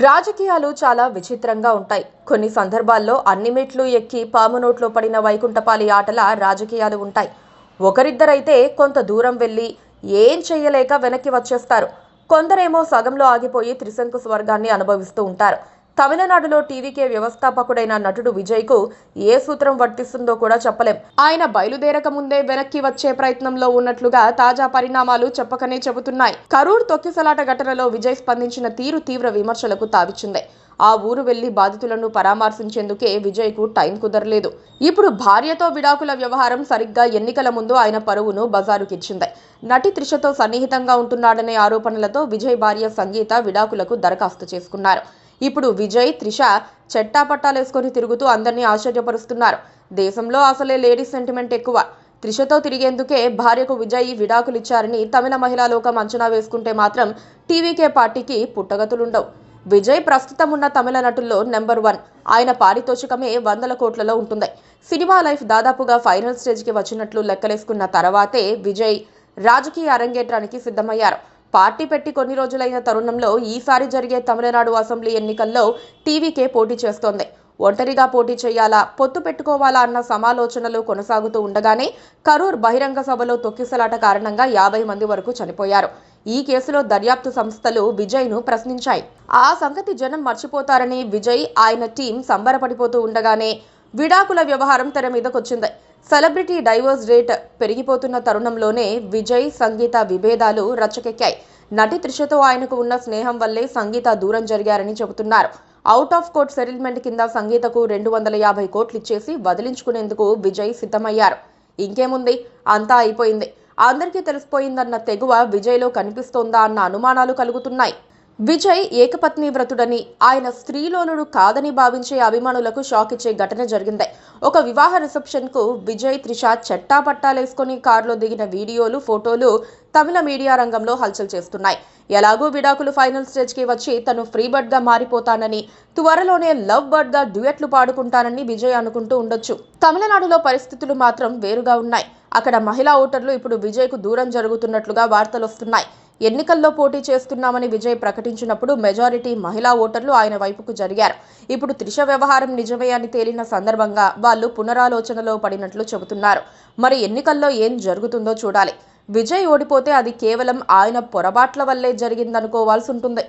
రాజకీయాలు చాలా విచిత్రంగా ఉంటాయి. కొన్ని సందర్భాల్లో అన్ని మెట్లు ఎక్కి పాము నోట్లో పడిన వైకుంఠపాలి ఆటల రాజకీయాలు ఉంటాయి. ఒకరిద్దరైతే కొంత దూరం వెళ్ళి ఏం చెయ్యలేక వెనక్కి వచ్చేస్తారు. కొందరేమో సగంలో ఆగిపోయి త్రిశంకు స్వర్గాన్ని అనుభవిస్తూ ఉంటారు. తమిళనాడులో టీవీకే వ్యవస్థాపకుడైన నటుడు విజయ్కు ఏ సూత్రం వర్తిస్తుందో కూడా చెప్పలేం. ఆయన బయలుదేరక ముందే వెనక్కి వచ్చే ప్రయత్నంలో ఉన్నట్లుగా తాజా పరిణామాలు చెప్పకనే చెబుతున్నాయి. కరూర్ తొక్కిసలాట ఘటనలో విజయ్ స్పందించిన తీరు తీవ్ర విమర్శలకు తావిచ్చింది. ఆ ఊరు వెళ్లి బాధితులను పరామర్శించేందుకే విజయ్కు టైం కుదరలేదు. ఇప్పుడు భార్యతో విడాకుల వ్యవహారం సరిగ్గా ఎన్నికల ముందు ఆయన పరువును బజారుకిచ్చింది. నటి త్రిషతో సన్నిహితంగా ఉంటున్నాడనే ఆరోపణలతో విజయ్ భార్య సంగీత విడాకులకు దరఖాస్తు చేసుకున్నారు. ఇప్పుడు విజయ్, త్రిష చెట్టాపట్టాలేసుకొని తిరుగుతూ అందరినీ ఆశ్చర్యపరుస్తున్నారు. దేశంలో అసలే లేడీస్ సెంటిమెంట్ ఎక్కువ. త్రిషతో తిరిగేందుకే భార్యకు విజయ్ విడాకులిచ్చారని తమిళ మహిళా లోకం అంచనా వేసుకుంటే మాత్రం టీవీకే పార్టీకి పుట్టగతులుండవు. విజయ్ ప్రస్తుతం ఉన్న తమిళ నటుల్లో నెంబర్ 1. ఆయన పారితోషికమే వందల కోట్లలో ఉంటుంది. సినిమా లైఫ్ దాదాపుగా ఫైనల్ స్టేజ్కి వచ్చినట్లు లెక్కలేసుకున్న తర్వాతే విజయ్ రాజకీయ అరంగేట్రానికి సిద్ధమయ్యారు. పార్టీ పెట్టి కొన్ని రోజులైన తరుణంలో ఈసారి జరిగే తమిళనాడు అసెంబ్లీ ఎన్నికల్లో టీవీకే పోటీ చేస్తోంది. ఒంటరిగా పోటీ చేయాలా, పొత్తు పెట్టుకోవాలా అన్న సమాలోచనలు కొనసాగుతూ ఉండగానే కరూర్ బహిరంగ సభలో తొక్కిసలాట కారణంగా 50 మంది వరకు చనిపోయారు. ఈ కేసులో దర్యాప్తు సంస్థలు విజయ్ను ప్రశ్నించాయి. ఆ సంగతి జనం మర్చిపోతారని విజయ్, ఆయన టీం సంబరపడిపోతూ ఉండగానే విడాకుల వ్యవహారం తెర మీదకొచ్చింది. సెలబ్రిటీ డైవోర్స్ రేట్ పెరిగిపోతున్న తరుణంలోనే విజయ్, సంగీత విభేదాలు రచ్చకెక్కాయి. నటి త్రిషతో ఆయనకు ఉన్న స్నేహం వల్లే సంగీత దూరం జరిగారని చెబుతున్నారు. అవుట్ ఆఫ్ కోర్ట్ సెటిల్మెంట్ కింద సంగీతకు 250 కోట్లు ఇచ్చేసి వదిలించుకునేందుకు విజయ్ సిద్ధమయ్యారు. ఇంకేముంది, అంతా అయిపోయింది, అందరికీ తెలిసిపోయిందన్న తెగువ విజయ్లో కనిపిస్తోందా అన్న అనుమానాలు కలుగుతున్నాయి. విజయ్ ఏకపత్ని వ్రతుడని, ఆయన స్త్రీలోనుడు కాదని భావించే అభిమానులకు షాక్ ఇచ్చే ఘటన జరిగింది. ఒక వివాహ రిసెప్షన్ కు విజయ్, త్రిష చెట్టాపట్టాలేసుకుని కారులో దిగిన వీడియోలు, ఫోటోలు తమిళ మీడియా రంగంలో హల్చల్ చేస్తున్నాయి. ఎలాగూ విడాకులు ఫైనల్ స్టేజ్ కి వచ్చి తను ఫ్రీ బర్డ్ గా మారిపోతానని, త్వరలోనే లవ్ బర్డ్ గా డ్యూయట్లు పాడుకుంటానని విజయ్ అనుకుంటూ ఉండొచ్చు. తమిళనాడులో పరిస్థితులు మాత్రం వేరుగా ఉన్నాయి. అక్కడ మహిళా ఓటర్లు ఇప్పుడు విజయ్ కు దూరం జరుగుతున్నట్లుగా వార్తలొస్తున్నాయి. ఎన్నికల్లో పోటీ చేస్తున్నామని విజయ్ ప్రకటించినప్పుడు మెజారిటీ మహిళా ఓటర్లు ఆయన వైపుకు జరిగారు. ఇప్పుడు త్రిష వ్యవహారం నిజమే అని తేలిన సందర్భంగా వాళ్ళు పునరాలోచనలో పడినట్లు చెబుతున్నారు. మరి ఎన్నికల్లో ఏం జరుగుతుందో చూడాలి. విజయ్ ఓడిపోతే అది కేవలం ఆయన పొరపాట్ల వల్లే జరిగిందనుకోవాల్సి ఉంటుంది.